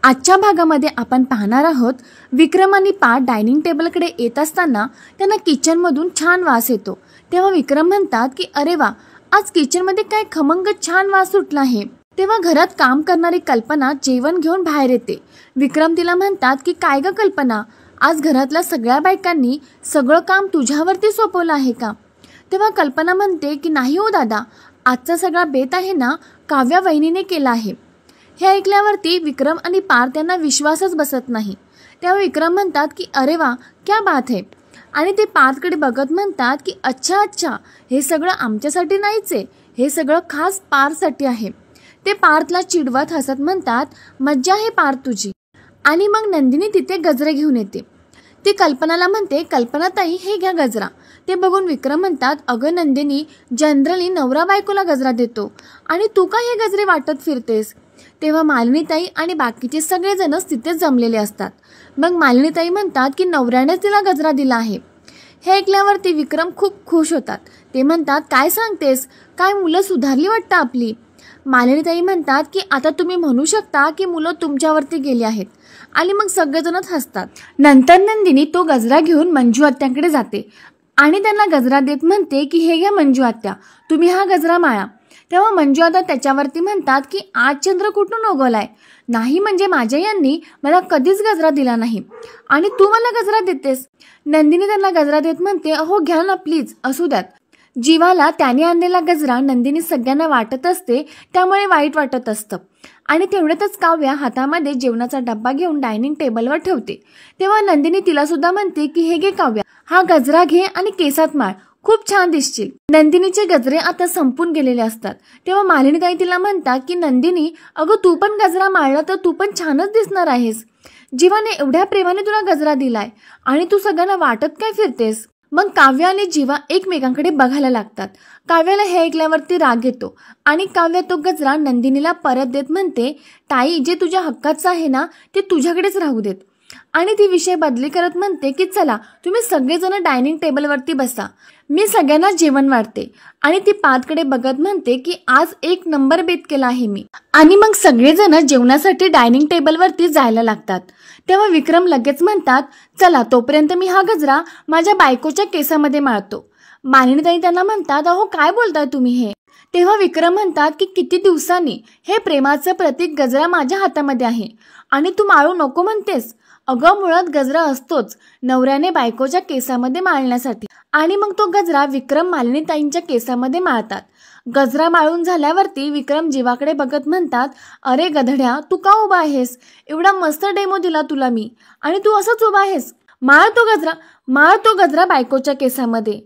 आजच्या भागामध्ये आपण पाहणार आहोत विक्रम आणि पार्थ डायनिंग टेबलकडे येत असताना त्यांना किचनमधून छान वास येतो। तेव्हा विक्रम म्हणतात की अरे वा, आज किचनमध्ये काय खमंग छान वास सुटला आहे। तेव्हा घरात काम करणारी कल्पना जेवण घेऊन बाहेर येते। विक्रम तिला म्हणतात की काय ग कल्पना, आज घरातल्या सगळ्या बायकांनी सगळं काम तुझ्यावरती सोपवलं आहे का? तेव्हा कल्पना म्हणते की नाही हो दादा, आजचा सगळा बेत आहे ना काव्या वहिनीने केला आहे। हे ऐकल्यावरती विक्रम आणि पार्थ यांना विश्वासच बसत नाही। तेव्हा विक्रम म्हणतात की अरे वा, क्या बात है। आणि ते पार्थकडे बघत म्हणतात की अच्छा, हे सगळं आमच्यासाठी नाहीच आहे, हे सगळं खास पार्थसाठी आहे। ते पार्थला चिडवत हसत म्हणतात मज्जा आहे पार्थ तुझी। आणि मग नंदिनी तिथे गजरे घेऊन येते। ती कल्पनाला म्हणते कल्पना ताई, हे घ्या गजरा। ते बघून विक्रम म्हणतात अगं नंदिनी, जनरली नवरा बायकोला गजरा देतो आणि तू का हे गजरे वाटत फिरतेस? तेव्हा मालिनीताई आणि बाकीचे सगळेजणच तिथे जमलेले असतात। मग मालिनीताई म्हणतात की नवऱ्यानेच तिला गजरा दिला आहे। हे ऐकल्यावरती विक्रम खूप खुश होतात। ते म्हणतात काय सांगतेस, काय मुलं सुधारली वाटतं आपली। मालिनीताई म्हणतात की आता तुम्ही म्हणू शकता की मुलं तुमच्यावरती गेली आहेत। आणि मग सगळेजणच हसतात। नंतर नंदिनी तो गजरा घेऊन मंजू आत्यांकडे जाते आणि त्यांना गजरा देत म्हणते की हे घ्या मंजू आत्या, तुम्ही हा गजरा माळा। तेव्हा मंजू आता त्याच्यावरती म्हणतात की आज चंद्र कुठून उगवलाय? नाही म्हणजे माझ्या यांनी मला कधीच गजरा दिला नाही आणि तू मला गजरा देतेस। नंदिनी त्यांना गजरा देत म्हणते अहो घ्या ना प्लीज, असू द्यात। जीवाला त्याने आणलेला गजरा नंदिनी सगळ्यांना वाटत असते, त्यामुळे वाईट वाटत असतं। आणि तेवढ्यातच काव्या हातामध्ये जेवणाचा डब्बा घेऊन डायनिंग टेबलवर ठेवते। तेव्हा नंदिनी तिला सुद्धा म्हणते की हे घे काव्या, हा गजरा घे आणि केसात माळ, खूप छान दिसशील। नंदिनीचे गजरे आता संपून गेलेले असतात। तेव्हा मालिनीताई तिला म्हणतात की नंदिनी, अगं तू पण गजरा माळला तर तू पण छानच दिसणार आहेस। जीवाने एवढ्या प्रेमाने तुला गजरा दिलाय आणि तू सगळ्यांना वाटत काय फिरतेस? मग काव्या आणि जीवा एकमेकांकडे बघायला लागतात। काव्याला हे ऐकल्यावरती राग येतो आणि काव्या तो गजरा नंदिनीला परत देत म्हणते ताई, जे तुझ्या हक्काचं आहे ना ते तुझ्याकडेच राहू देत। आणि ती विषय बदली करत म्हणते की चला तुम्ही सगळेजण डायनिंग टेबलवरती बसा, मी सगळ्यांना जेवण वाढते। आणि ती पार्थकडे बघत म्हणते की आज एक नंबर बेत केला आहे मी। आणि मग सगळेजण जेवणासाठी डायनिंग टेबलवरती जायला लागतात। तेव्हा विक्रम लगेच म्हणतात चला तोपर्यंत मी हा गजरा माझ्या बायकोच्या केसामध्ये माळतो। मालिनीताई त्यांना म्हणतात अहो काय बोलताय तुम्ही हे? तेव्हा विक्रम म्हणतात की किती दिवसांनी हे प्रेमाचं प्रतीक गजरा माझ्या हातामध्ये आहे आणि तू माळू नको म्हणतेस? अगं मुळात गजरा असतोच नवऱ्याने बायकोच्या केसामध्ये माळण्यासाठी। आणि मग तो गजरा विक्रम मालिनीताईंच्या केसामध्ये माळतात। गजरा माळून झाल्यावरती विक्रम जीवाकडे बघत म्हणतात अरे गधड्या, तू का उभा आहेस? एवढा मस्त डेमो दिला तुला मी आणि तू असंच उभा आहेस। माळ तो गजरा बायकोच्या केसामध्ये।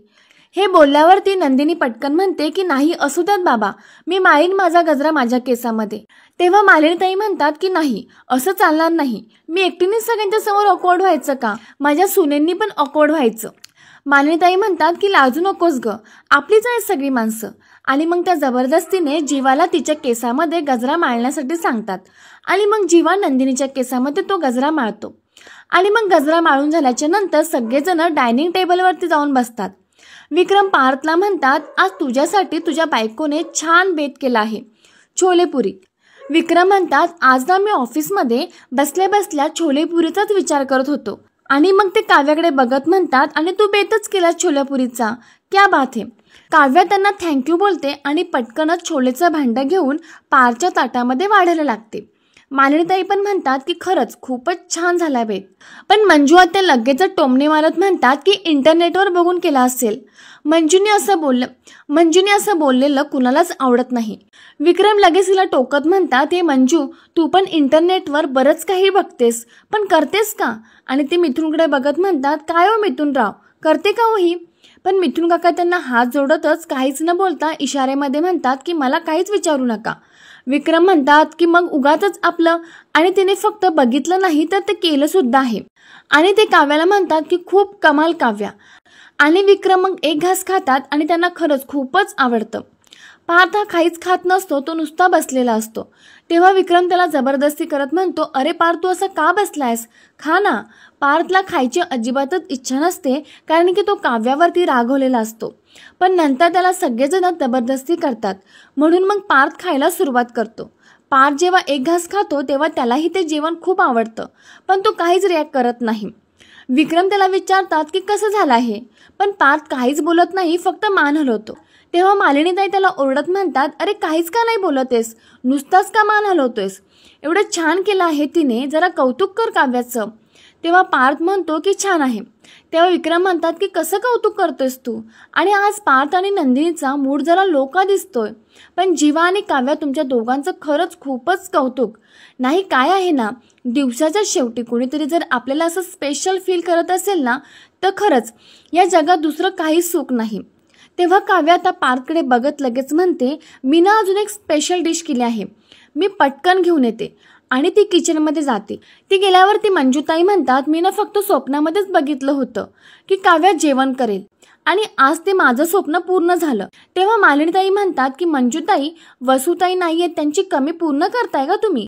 हे बोलल्यावरती नंदिनी पटकन म्हणते की नाही असू द्यात बाबा, मी माळीन माझा गजरा माझ्या केसामध्ये। तेव्हा मालिनीताई म्हणतात की नाही, असं चालणार नाही, मी एकटीनेच सगळ्यांच्या समोर ऑकवर्ड व्हायचं का? माझ्या सुनेंनी पण ऑकवर्ड व्हायचं। मालिनीताई म्हणतात की लाजू नकोस ग, आपलीच आहेत सगळी माणसं। आणि मग त्या जबरदस्तीने जीवाला तिच्या केसामध्ये गजरा माळण्यासाठी सांगतात आणि मग जीवा नंदिनीच्या केसामध्ये तो गजरा माळतो। आणि मग गजरा माळून झाल्याच्या नंतर सगळेजण डायनिंग टेबलवरती जाऊन बसतात। विक्रम पार्थला म्हणतात आज तुझ्यासाठी तुझ्या बायकोने छान बेत केला आहे, छोलेपुरी। विक्रम म्हणतात आज ना मी ऑफिसमध्ये बसल्या बसल्या छोलेपुरीचाच विचार करत होतो। आणि मग ते काव्याकडे बघत म्हणतात आणि तू बेतच केला छोलेपुरीचा, क्या बात है। काव्या त्यांना थँक्यू बोलते आणि पटकनच छोलेचं भांडं घेऊन पार्थच्या ताटामध्ये वाढायला लागते। मालिनीताई पण म्हणतात की खरंच खूपच छान झाला बेत। पण मंजू आत्या लगेच टोमणे मारत म्हणतात की इंटरनेटवर बघून केला असेल। मंजूने असं बोललेलं कुणालाच आवडत नाही। विक्रम लगेच तिला टोकत म्हणतात हे मंजू, तू पण इंटरनेटवर बरंच काही बघतेस, पण करतेस का? आणि ते मिथुनकडे बघत म्हणतात काय हो मिथुनराव, करते का हो ही? पण मिथुन काका त्यांना हात जोडतच काहीच न बोलता इशाऱ्यामध्ये म्हणतात की मला काहीच विचारू नका। विक्रम म्हणतात की मग उगाचच आपलं, आणि तिने फक्त बघितलं नाही तर ते केलं सुद्धा आहे। आणि ते काव्याला म्हणतात की खूप कमाल काव्या। आणि विक्रम मग एक घास खातात आणि त्यांना खरंच खूपच आवडतं। पार्थ हा काहीच खात नसतो, तो नुसता बसलेला असतो। तेव्हा विक्रम त्याला जबरदस्ती करत म्हणतो अरे पार्थ, तू असं का बसलायस, खा ना। पार्थला खायची अजिबातच इच्छा नसते, कारण की तो काव्यावरती रागवलेला असतो। पण नंतर त्याला सगळेजण जबरदस्ती करतात, म्हणून मग पार्थ खायला सुरुवात करतो। पार्थ जेव्हा एक घास खातो तेव्हा त्यालाही ते जेवण खूप आवडतं, पण तो काहीच रिॲक्ट करत नाही. विक्रम त्याला विचारतात की कसं झालं आहे, पण पार्थ काहीच बोलत नाही, फक्त मान हलवतो. तेव्हा मालिनीताई त्याला ओरडत म्हणतात, अरे काहीच का नाही बोलतेस, नुसताच का मान हलवतोयस, एवढं छान केलं आहे तिने, जरा कौतुक कर काव्याचं. तेव्हा पार्थ म्हणतो की छान आहे. तेव्हा विक्रम म्हणतात की कसं कौतुक करतोयस तू, आणि आज पार्थ आणि नंदिनीचा मूड जरा लो का दिसतोय, पण जीवा आणि काव्या तुमच्या दोघांचं खरंच खूपच कौतुक. नाही काय आहे ना, दिवसाच्या शेवटी कोणीतरी जर आपल्याला असं स्पेशल फील करत असेल ना, तर खरंच या जगात दुसरं काही सुख नाही. तेव्हा काव्या आता पार्थकडे बघत लगेच म्हणते, मी ना अजून एक स्पेशल डिश केली आहे, मी पटकन घेऊन येते. आणि ती किचनमध्ये जाते. ती गेल्यावर ती मंजुताई म्हणतात, मी ना फक्त स्वप्नामध्येच बघितलं होतं की काव्या जेवण करेल, आणि आज ते माझं स्वप्न पूर्ण झालं. तेव्हा मालिनीताई म्हणतात की मंजुताई, वसुताई नाहीये, त्यांची कमी पूर्ण करताय का तुम्ही,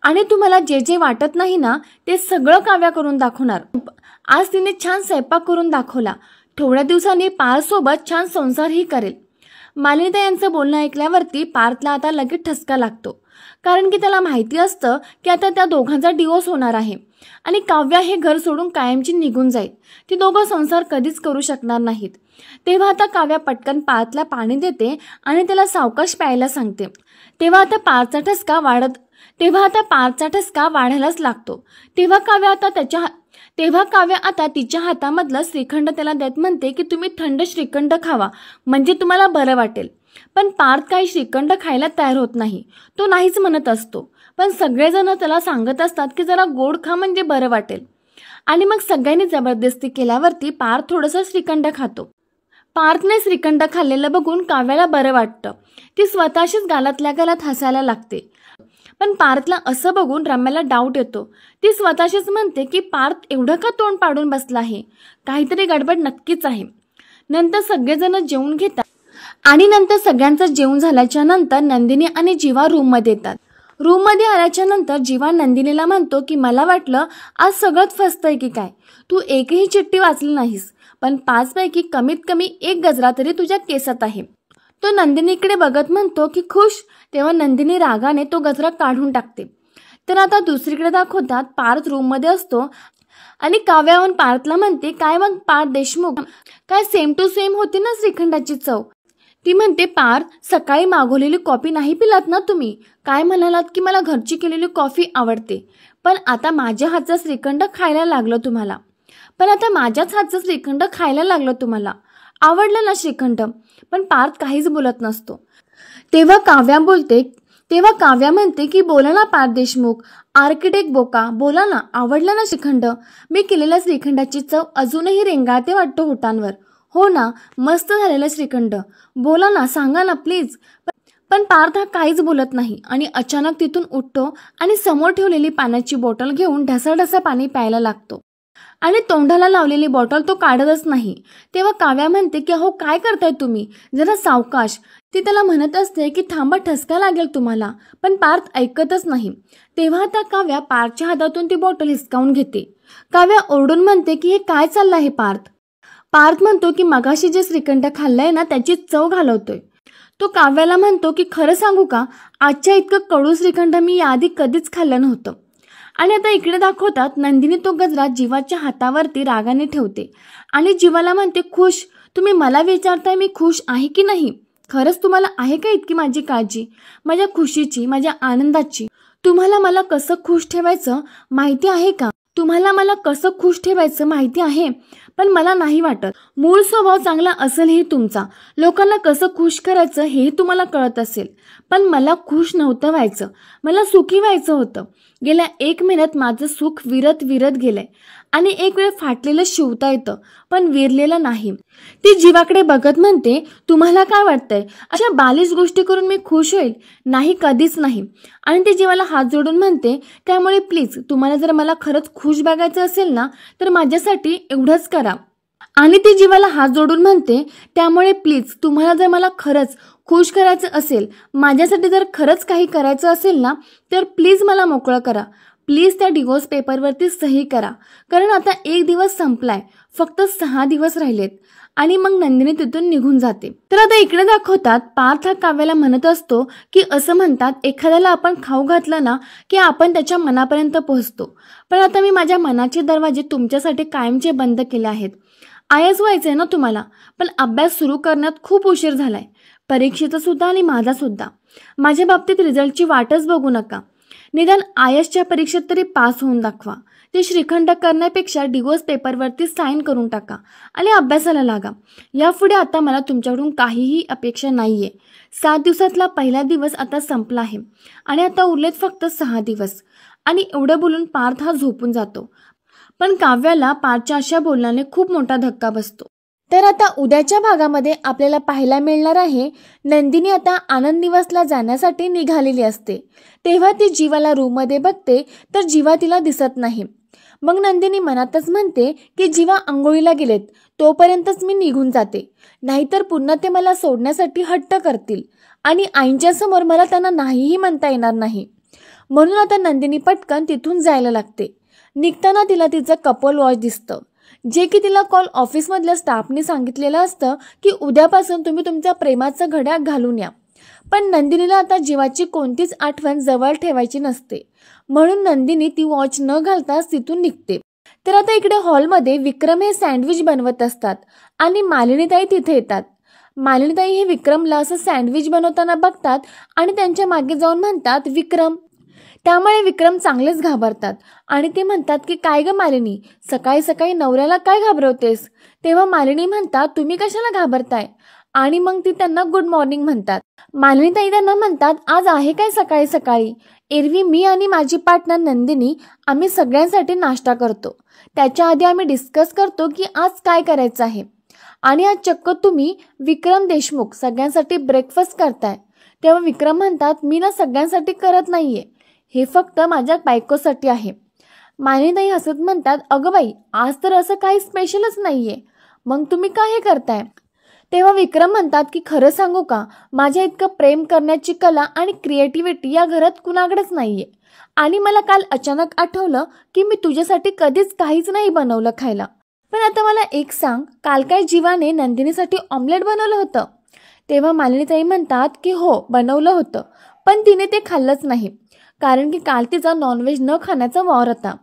आणि तुम्हाला जे जे वाटत नाही ना ते सगळं काव्या करून दाखवणार. आज तिने छान स्वयंपाक करून दाखवला, थोड्या दिवसांनी पार्थसोबत छान संसारही करेल. मालिनीताई यांचं बोलणं ऐकल्यावरती पार्थला आता लगेच ठसका लागतो, कारण की त्याला माहिती असतं की आता त्या दोघांचा डिवोर्स होणार आहे आणि काव्या हे घर सोडून कायमची निघून जाईल. ती दोघं संसार कधीच करू शकणार नाहीत. तेव्हा आता काव्या पटकन पार्थला पाणी देते आणि त्याला सावकाश प्यायला सांगते. तेव्हा आता पार्थचा ठसका वाढायलाच लागतो. तेव्हा काव्या आता तिच्या हातामधलं श्रीखंड त्याला देत म्हणते की तुम्ही थंड श्रीखंड खावा, म्हणजे तुम्हाला बरं वाटेल. पण पार्थ काही श्रीखंड खायला तयार होत नाही, तो नाहीच म्हणत असतो. पण सगळेजण त्याला सांगत असतात की जरा गोड खा म्हणजे बरं वाटेल, आणि मग सगळ्यांनी जबरदस्ती केल्यावरती पार्थ थोडंसं श्रीखंड खातो. पार्थने श्रीखंड खाल्लेलं बघून काव्याला बरं वाटतं. ती स्वतःशीच गालातल्या गालात हसायला लागते. पण पार्थला असं बघून रम्याला डाऊट येतो. ती स्वतःशीच म्हणते की पार्थ एवढं का तोंड पाडून बसला आहे, काहीतरी गडबड नक्कीच आहे. नंतर सगळेजण जेवून घेतात, आणि नंतर सगळ्यांचं जेवण झाल्याच्या नंतर नंदिनी आणि जीवा रूममध्ये येतात. रूममध्ये आल्याच्या नंतर जीवा नंदिनीला म्हणतो की मला वाटलं आज सगळंच फसतंय की काय, तू एकही चिठ्ठी वाचली नाहीस, पण 5 पैकी कमीत कमी एक गजरा तरी तुझ्या केसात आहे. तो नंदिनीकडे बघत म्हणतो की खुश. तेव्हा नंदिनी रागाने तो गजरा काढून टाकते. तर आता दुसरीकडे दाखवतात, पार्थ रूममध्ये असतो आणि काव्याहून पार्थला म्हणते, काय मग पार्थ देशमुख, काय सेम टू सेम होती ना श्रीखंडाची चव. ती म्हणते, पार्थ सकाळी मागवलेली कॉफी नाही पिलात ना तुम्ही, काय म्हणालात की मला घरची केलेली कॉफी आवडते, पण आता माझ्या हातचा श्रीखंड खायला लागलं तुम्हाला, आवडलं ना श्रीखंड. पण पार्थ काहीच बोलत नसतो. तेव्हा काव्या म्हणते की बोला ना पार्थ देशमुख, आर्किटेक्ट बोका, बोला ना, आवडलं ना श्रीखंड, मी केलेल्या श्रीखंडाची चव अजूनही रेंगाळते वाटतं होटांवर. हो ना, मस्त झालेलं श्रीखंड, बोला ना, सांगा ना प्लीज. पण पार्थ हा काहीच बोलत नाही आणि अचानक तिथून उठतो आणि समोर ठेवलेली पाण्याची बॉटल घेऊन ढसाढसा पाणी प्यायला लागतो, आणि तोंडाला लावलेली बॉटल तो काढतच नाही. तेव्हा काव्या म्हणते की अहो काय करताय तुम्ही, जरा सावकाश. ती त्याला म्हणत असते की थांबा, ठसका लागेल तुम्हाला, पण पार्थ ऐकतच नाही. तेव्हा आता काव्या पार्थच्या हातातून ती बॉटल हिसकावून घेते. काव्या ओरडून म्हणते की हे काय चाललं आहे पार्थ. पार्थ म्हणतो की मगाशी जे श्रीखंड खाल्लंय ना त्याची चव घालवतोय. तो काव्याला म्हणतो की खरं सांगू का, आजच्या इतकं कडू श्रीखंड मी याआधी कधीच खाल्लं नव्हतं. आणि आता इकडे दाखवतात, नंदिनी तो गजरा जीवाच्या हातावरती रागाने ठेवते आणि जीवाला म्हणते, खुश, तुम्ही मला विचारताय मी खुश आहे की नाही, खरंच तुम्हाला आहे का इतकी माझी काळजी, माझ्या खुशीची, माझ्या आनंदाची. तुम्हाला मला कसं खुश ठेवायचं माहिती आहे पण मला नाही वाटत. मूळ स्वभाव चांगला असेलही तुमचा, लोकांना कसं खुश करायचं हेही तुम्हाला कळत असेल, पण मला खुश नव्हतं व्हायचं, मला सुखी व्हायचं होतं. गेल्या 1 महिन्यात माझं सुख विरत गेलंय, आणि एक वेळ फाटलेलं शिवता येतं पण विरलेलं नाही. ती जीवाकडे बघत म्हणते, तुम्हाला काय वाटतंय, अशा बालिश गोष्टी करून मी खुश होईल, नाही, कधीच नाही. आणि ती जीवाला हात जोडून म्हणते, त्यामुळे प्लीज तुम्हाला जर मला खरंच खुश बघायचं असेल ना तर माझ्यासाठी एवढंच करा. आणि ती जीवाला हात जोडून म्हणते, त्यामुळे प्लीज तुम्हाला जर मला खरंच खुश करायचं असेल, माझ्यासाठी जर खरंच काही करायचं असेल ना तर प्लीज मला मोकळं करा, प्लीज त्या डिवोर्स पेपरवरती सही करा, कारण आता 1 दिवस संपलाय, फक्त 6 दिवस राहिलेत. आणि मग नंदिनी तिथून निघून जाते. तर आता इकडे दाखवतात पार्थ हा काव्याला म्हणत असतो की असं म्हणतात एखाद्याला आपण खाऊ घातलं ना की आपण त्याच्या मनापर्यंत पोहोचतो, पण आता मी माझ्या मनाचे दरवाजे तुमच्यासाठी कायमचे बंद केले आहेत. आयस व्हायचंय ना तुम्हाला, पण अभ्यास सुरू करण्यात खूप उशीर झालाय, परीक्षेचा सुद्धा आणि माझा सुद्धा. माझ्या बाबतीत रिझल्टची वाटच बघू नका, निदान आयसच्या परीक्षेत तरी पास होऊन दाखवा. ते श्रीखंड करण्यापेक्षा डिवोर्स पेपरवरती साईन करून टाका आणि अभ्यासाला लागा. यापुढे आता मला तुमच्याकडून काहीही अपेक्षा नाहीये. 7 दिवसातला पहिला दिवस आता संपला आहे आणि आता उरलेत फक्त 6 दिवस. आणि एवढं बोलून पार्थ हा झोपून जातो. पण काव्याला पार्थच्या अशा बोलण्याने खूप मोठा धक्का बसतो. तर आता उद्याच्या भागामध्ये आपल्याला पाहायला मिळणार आहे नंदिनी आता आनंद निवासला जाण्यासाठी निघालेली असते. तेव्हा ती जीवाला रूममध्ये बघते तर जीवा तिला दिसत नाही. मग नंदिनी मनातच म्हणते की जीवा आंघोळीला गेलेत, तोपर्यंतच मी निघून जाते, नाहीतर पुन्हा ते मला सोडण्यासाठी हट्ट करतील आणि आईंच्या समोर मला त्यांना नाहीही म्हणता येणार नाही. म्हणून आता नंदिनी पटकन तिथून जायला लागते. निघताना तिला तिचं कपल वॉच दिसतं, जे की तिला कॉल ऑफिसमधल्या स्टाफने सांगितलेलं असतं की उद्यापासून तुम्ही तुमच्या प्रेमाचं घड्याळ घालून या. पण नंदिनीला आता जीवाची कोणतीच आठवण जवळ ठेवायची नसते, म्हणून नंदिनी ती वॉच न घालताच तिथून निघते. तर आता इकडे हॉलमध्ये विक्रम हे सँडविच बनवत असतात आणि मालिनीताई तिथे येतात. मालिनीताई हे विक्रमला असं सँडविच बनवताना बघतात आणि त्यांच्या मागे जाऊन म्हणतात विक्रम. त्यामुळे विक्रम चांगलेच घाबरतात आणि ते म्हणतात की काय ग मालिनी, सकाळी सकाळी नवऱ्याला काय घाबरवतेस? तेव्हा मालिनी म्हणतात तुम्ही कशाला घाबरताय, आणि मग ती त्यांना गुड मॉर्निंग म्हणतात. मालिनीताई त्यांना म्हणतात आज आहे काय सकाळी सकाळी? एरवी मी आणि माझी पार्टनर नंदिनी आम्ही सगळ्यांसाठी नाश्ता करतो, त्याच्या आधी आम्ही डिस्कस करतो की आज काय करायचं आहे. आणि आज चक्क तुम्ही विक्रम देशमुख सगळ्यांसाठी ब्रेकफास्ट करताय. तेव्हा विक्रम म्हणतात मी ना सगळ्यांसाठी करत नाहीये, हे फक्त माझ्या बायकोसाठी आहे. मालिनीताई हसत म्हणतात अगं बाई, आज तर असं काही स्पेशलच नाहीये, मग तुम्ही काय हे करताय? तेव्हा विक्रम म्हणतात की खरं सांगू का, माझ्या इतकं प्रेम करण्याची कला आणि क्रिएटिव्हिटी या घरात कुणाकडेच नाहीये. आणि मला काल अचानक आठवलं की मी तुझ्यासाठी कधीच काहीच नाही बनवलं खायला. पण आता मला एक सांग, काल काय जीवाने नंदिनीसाठी ऑमलेट बनवलं होतं? तेव्हा मालिनीताई म्हणतात की हो बनवलं होतं, पण तिने ते खाल्लंच नाही, कारण की काल तिचा नॉनव्हेज न खाण्याचा वार होता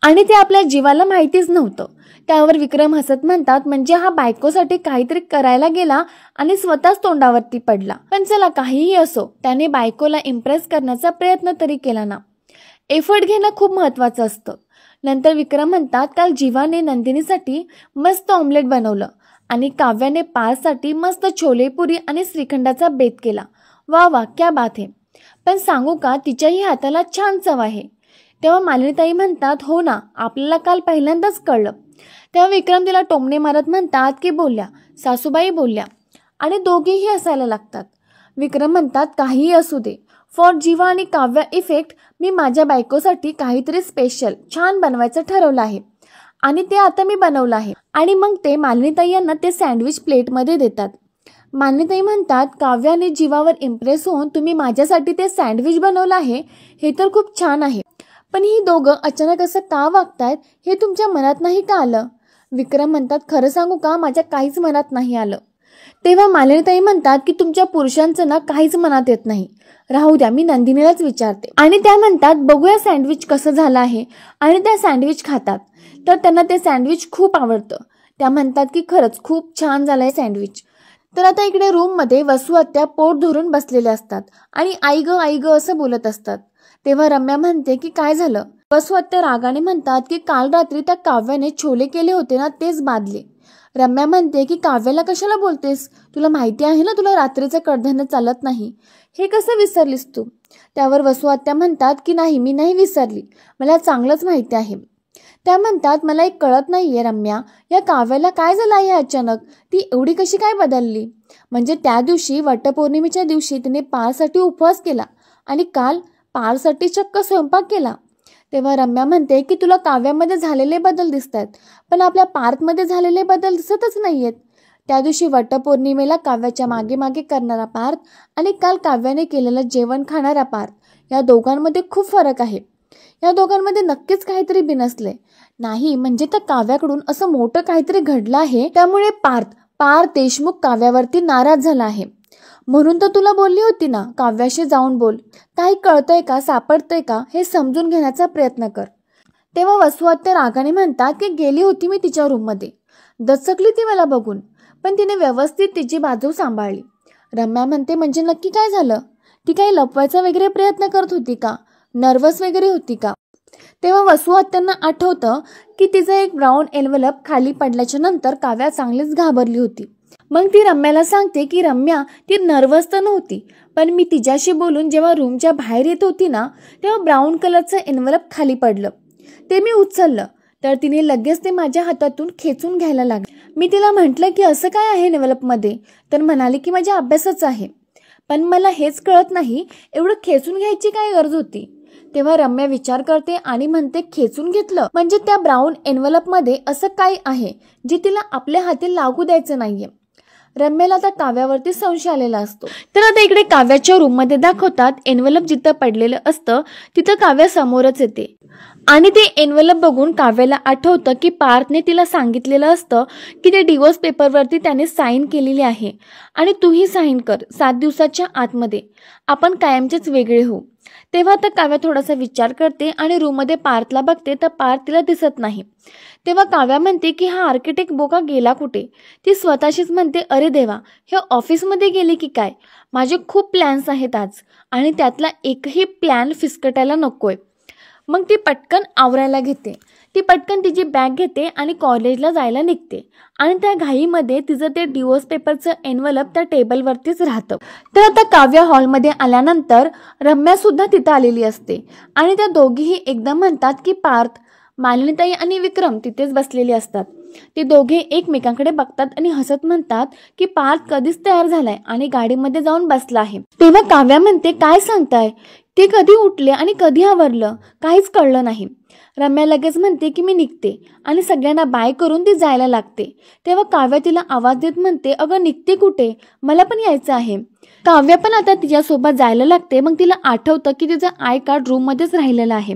आणि ते आपल्या जीवाला माहितीच नव्हतं. त्यावर विक्रम हसत म्हणतात म्हणजे हा बायकोसाठी काहीतरी करायला गेला आणि स्वतःच तोंडावरती पडला. पण चला काहीही असो, त्याने बायकोला इम्प्रेस करण्याचा प्रयत्न तरी केला ना. एफर्ट घेणं खूप महत्त्वाचं असतं. नंतर विक्रम म्हणतात काल जीवाने नंदिनीसाठी मस्त ऑमलेट बनवलं आणि काव्याने पार्थसाठी मस्त छोलेपुरी आणि श्रीखंडाचा बेत केला. वा वा क्या बात है. पण सांगू का, तिच्याही हाताला छान चव आहे. तेव्हा मालिनीताई म्हणतात हो ना, आपल्याला काल पहिल्यांदाच कळलं. तेव्हा विक्रम तिला टोमणे मारत म्हणतात की बोलल्या सासूबाई बोलल्या, आणि दोघेही हसायला लागतात. विक्रम म्हणतात काहीही असू दे, फॉर जीवा आणि काव्या इफेक्ट मी माझ्या बायकोसाठी काहीतरी स्पेशल छान बनवायचं ठरवलं आहे आणि ते आता मी बनवलं आहे. आणि मग ते मालिनीताई यांना ते सँडविच प्लेटमध्ये देतात. मालिनीताई म्हणतात काव्याने जीवावर इम्प्रेस होऊन तुम्ही माझ्यासाठी ते सँडविच बनवलं आहे, हे तर खूप छान आहे, पण ही दोघं अचानक असं का वागतायत हे तुमच्या मनात नाही का आलं? विक्रम म्हणतात खरं सांगू का, माझ्या काहीच मनात नाही आलं. तेव्हा मालिनीताई म्हणतात की तुमच्या पुरुषांचं ना काहीच मनात येत नाही, राहू द्या मी नंदिनीलाच विचारते. आणि त्या म्हणतात बघूया सँडविच कसं झालं आहे, आणि त्या सँडविच खातात. तर त्यांना ते सँडविच खूप आवडतं. त्या म्हणतात की खरंच खूप छान झालंय सँडविच. तर आता इकडे रूममध्ये वसू आत्या पोट धरून बसलेल्या असतात आणि आई ग असं बोलत असतात. तेव्हा रम्या म्हणते की काय झालं? वसू आत्या रागाने म्हणतात की काल रात्री त्या काव्याने छोले केले होते ना, तेच बादले. रम्या म्हणते की काव्याला कशाला बोलतेस, तुला माहिती आहे ना तुला रात्रीचं कडधान्य चालत नाही, हे कसं विसरलीस तू? त्यावर वसू आत्या म्हणतात की नाही, मी नाही विसरली, मला चांगलंच माहिती आहे. त्या म्हणतात मला एक कळत नाहीये रम्या, या काव्याला काय झालं आहे अचानक, ती एवढी कशी काय बदलली? म्हणजे त्या दिवशी वटपौर्णिमेच्या दिवशी तिने पारसाठी उपवास केला आणि काल पारसाठी चक्क स्वयंपाक केला. तेव्हा रम्या म्हणते की तुला काव्यामध्ये झालेले बदल दिसत आहेत, पण आपल्या पार्थमध्ये झालेले बदल दिसतच नाहीयेत. त्या दिवशी वटपौर्णिमेला काव्याच्या मागे मागे करणारा पार्थ आणि काल काव्याने केलेलं जेवण खाणारा पार्थ, या दोघांमध्ये खूप फरक आहे. या दोघांमध्ये नक्कीच काहीतरी बिनसले नाही, म्हणजे त्या काव्याकडून असं मोठं काहीतरी घडलं आहे. त्यामुळे पार्थ पार्थ देशमुख काव्यावरती नाराज झाला आहे. म्हणून तर तुला बोलली होती ना, काव्याशी जाऊन बोल, काही कळतंय का, सापडतंय का हे समजून घेण्याचा प्रयत्न कर. तेव्हा वसू आत्या रागाने म्हणतात की गेली होती मी तिच्या रूममध्ये, दचकली ती मला बघून, पण तिने व्यवस्थित तिची बाजू सांभाळली. रम्या म्हणते म्हणजे नक्की काय झालं? ती काही लपवायचा वगैरे प्रयत्न करत होती का? नर्वस वगैरे होती का? तेव्हा वसू आत्यांना आठवतं की तिचा एक ब्राऊन एन्व्हलप खाली पडल्याच्या नंतर काव्या चांगलीच घाबरली होती. मग ती रम्याला सांगते की रम्या, ती नर्वस तर नव्हती, पण मी तिच्याशी बोलून जेव्हा रूमच्या बाहेर येत होती ना, तेव्हा ब्राऊन कलरचं एन्व्हलप खाली पडलं. ते मी उचललं तर तिने लगेच ते माझ्या हातातून खेचून घ्यायला लागले. मी तिला म्हटलं की असं काय आहे एन्व्हलपमध्ये, तर म्हणाली की माझ्या अभ्यासाचं आहे. पण मला हेच कळत नाही, एवढं खेचून घ्यायची काय गरज होती? तेव्हा रम्या विचार करते आणि म्हणते खेचून घेतलं म्हणजे त्या ब्राऊन एन्व्हलपमध्ये असं काय आहे जे तिला आपल्या हाती लागू द्यायचं नाहीये. रम्याला आता काव्यावरती संशय आलेला असतो. तर आता इकडे काव्याच्या रूममध्ये दाखवतात एन्व्हलप जिथं पडलेलं असतं तिथं काव्या समोरच येते आणि ते एन्व्हलप बघून काव्याला आठवतं की पार्थने तिला सांगितलेलं असतं की ते डिवोर्स पेपरवरती त्याने साईन केलेली आहे आणि तूही साईन कर 7 दिवसाच्या आतमध्ये, आपण कायमचेच वेगळे होऊ. तेव्हा तर काव्या थोडासा विचार करते आणि रूममध्ये पार्थला बघते तर पार्थ तिला दिसत नाही. तेव्हा काव्या म्हणते की हा आर्किटेक्ट बोका गेला कुठे? ती स्वतःशीच म्हणते अरे देवा, हे ऑफिसमध्ये गेले की काय? माझे खूप प्लॅन्स आहेत आज आणि त्यातला एकही प्लॅन फिसकटायला नकोय. मग ती पटकन आवरायला घेते. ती पटकन तिची बॅग घेते आणि कॉलेजला जायला निघते आणि त्या घाईमध्ये तिचं ते डिवोर्स पेपरचं एन्व्हलप त्या टेबलवरतीच राहतं. तर आता काव्या हॉलमध्ये आल्यानंतर रम्या सुद्धा तिथं आलेली असते आणि त्या दोघीही एकदम म्हणतात की पार्थ, मालिनीताई आणि विक्रम तिथेच बसलेले असतात. ते दोघे एकमेकांकडे बघतात आणि हसत म्हणतात की पार्थ कधीच तयार झालाय आणि गाडीमध्ये जाऊन बसला आहे. तेव्हा काव्या म्हणते काय सांगताय? ते कधी उठले आणि कधी आवरलं? काहीच कळलं नाही. रम्या लगेच म्हणते की मी निघते आणि सगळ्यांना बाय करून ती जायला लागते. तेव्हा काव्या तिला आवाज देत म्हणते अगं निघते कुठे? मला पण यायचं आहे. काव्या पण आता तिच्यासोबत जायला लागते. मग तिला आठवतं की तिचं आय कार्ड रूममध्येच राहिलेलं आहे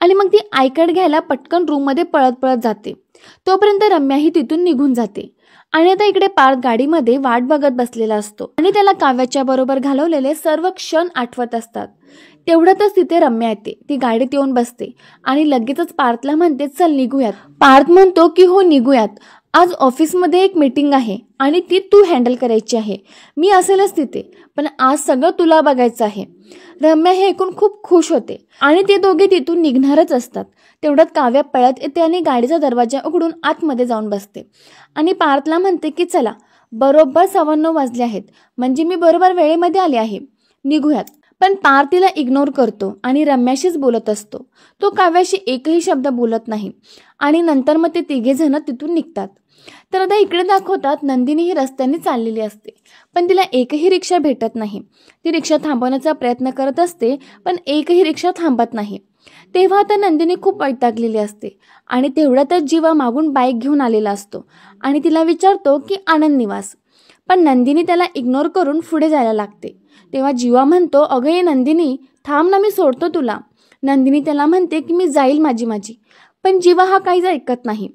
आणि मग ती आय कार्ड घ्यायला पटकन रूममध्ये पळत पळत जाते. तोपर्यंत रम्याही तिथून निघून जाते आणि आता इकडे पार्थ गाडीमध्ये वाट बघत बसलेला असतो आणि त्याला काव्याच्या बरोबर घालवलेले सर्व क्षण आठवत असतात. तेवढ्यातच तिथे रम्या येते. ती गाडीत येऊन बसते आणि लगेचच पार्थला म्हणते चल निघूयात. पार्थ म्हणतो की हो निघूयात, आज ऑफिसमध्ये एक मीटिंग आहे आणि ती तू हँडल करायची आहे. मी असेलच तिथे, पण आज सगळं तुला बघायचं आहे. रम्या हे ऐकून खूप खुश होते आणि ते दोघे तिथून निघणारच असतात. तेवढ्यात काव्या पळत येते आणि गाडीचा दरवाजा उघडून आतमध्ये जाऊन बसते आणि पार्थला म्हणते की चला, बरोबर 9:15 वाजले आहेत, म्हणजे मी बरोबर वेळेमध्ये आले आहे, निघूयात. पण पार्थ तिला इग्नोर करतो आणि रम्याशीच बोलत असतो. तो काव्याशी एकही शब्द बोलत नाही आणि नंतर मग ते तिघे जण तिथून निघतात. तर आता इकडे दाखवतात नंदिनी ही रस्त्याने चाललेली असते, पण तिला एकही रिक्षा भेटत नाही. ती रिक्षा थांबवण्याचा प्रयत्न करत असते पण एकही रिक्षा थांबत नाही. तेव्हा आता नंदिनी खूप वैतागलेली असते आणि तेवढ्यातच जीवा मागून बाईक घेऊन आलेला असतो आणि तिला विचारतो की आनंद निवास, पण नंदिनी त्याला इग्नोर करून पुढे जायला लागते. तेव्हा जीवा म्हणतो अगं ये नंदिनी, थांब ना, मी सोडतो तुला. नंदिनी त्याला म्हणते की मी जाईल माझी, पण जीवा हा काहीच ऐकत नाही.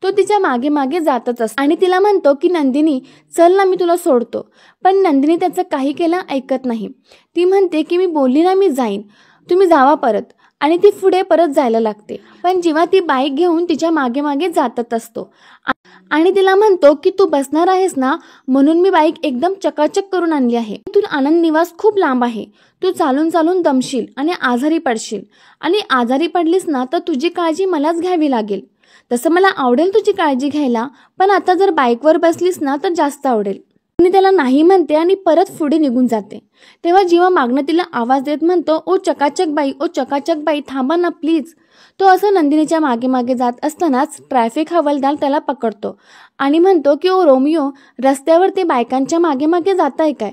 तो तिच्या मागे मागे जातच असतो आणि तिला म्हणतो की नंदिनी चल ना, मी तुला सोडतो. पण नंदिनी त्याचं काही केलं ऐकत नाही. ती म्हणते की मी बोलली ना मी जाईन, तुम्ही जावा परत, आणि ती पुढे परत जायला लागते. पण जेव्हा ती बाईक घेऊन तिच्या मागे मागे जातच असतो आणि तिला म्हणतो की तू बसणार आहेस ना, म्हणून मी बाईक एकदम चकाचक करून आणली आहे. इथून आनंद निवास खूप लांब आहे, तू चालून चालून दमशील आणि आजारी पडशील, आणि आजारी पडलीस ना तर तुझी काळजी मलाच घ्यावी लागेल. तसं मला आवडेल तुझी काळजी घ्यायला, पण आता जर बाईकवर बसलीस ना तर जास्त आवडेल. आणि त्याला नाही म्हणते आणि परत पुढे निघून जाते. तेव्हा जीवा मागणं तिला आवाज देत म्हणतो ओ चकाचक बाई, थांबा ना प्लीज. तो असं नंदिनीच्या मागे मागे जात असतानाच ट्रॅफिक हवालदार त्याला पकडतो आणि म्हणतो की ओ रोमिओ, रस्त्यावर ते बायकांच्या मागे मागे जात आहे काय?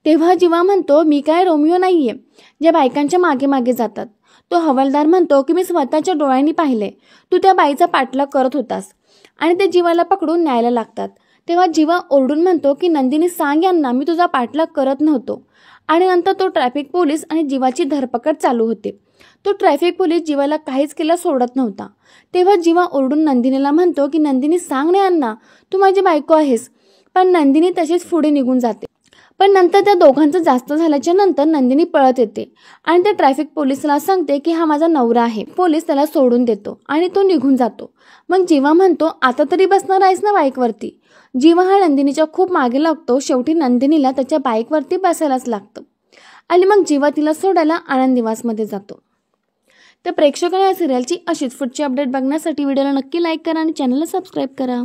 तेव्हा जीवा म्हणतो मी काय रोमिओ नाहीये जे बायकांच्या मागे मागे जातात. तो हवालदार म्हणतो की मी स्वतःच्या डोळ्यांनी पाहिले, तू त्या बाईचा पाठलाग करत होतास, आणि ते जीवाला पकडून न्यायला लागतात. तेव्हा जीवा ओरडून म्हणतो की नंदिनी सांग यांना मी तुझा पाठलाग करत नव्हतो. आणि नंतर तो ट्रॅफिक पोलीस आणि जीवाची धरपकड चालू होते. तो ट्रॅफिक पोलीस जीवाला काहीच केलं सोडत नव्हता. तेव्हा जीवा ओरडून नंदिनीला म्हणतो की नंदिनी सांग ना यांना, तू माझी बायको आहेस. पण नंदिनी तशीच पुढे निघून जाते. पण नंतर त्या दोघांचं जास्त झाल्याच्या नंतर नंदिनी पळत येते आणि त्या ट्रॅफिक पोलिसला सांगते की हा माझा नवरा आहे. पोलीस त्याला सोडून देतो आणि तो निघून जातो. मग जीवा म्हणतो आता तरी बसणार आहेस ना बाईकवरती. जीवा हा नंदिनीच्या खूप मागे लागतो. शेवटी नंदिनीला त्याच्या बाईकवरती बसायलाच लागतं आणि मग जीवा तिला सोडायला आनंद निवासमध्ये जातो. तर प्रेक्षकांना या सिरियलची अशीच पुढची अपडेट बघण्यासाठी व्हिडिओला नक्की लाईक करा आणि चॅनलला सबस्क्राईब करा.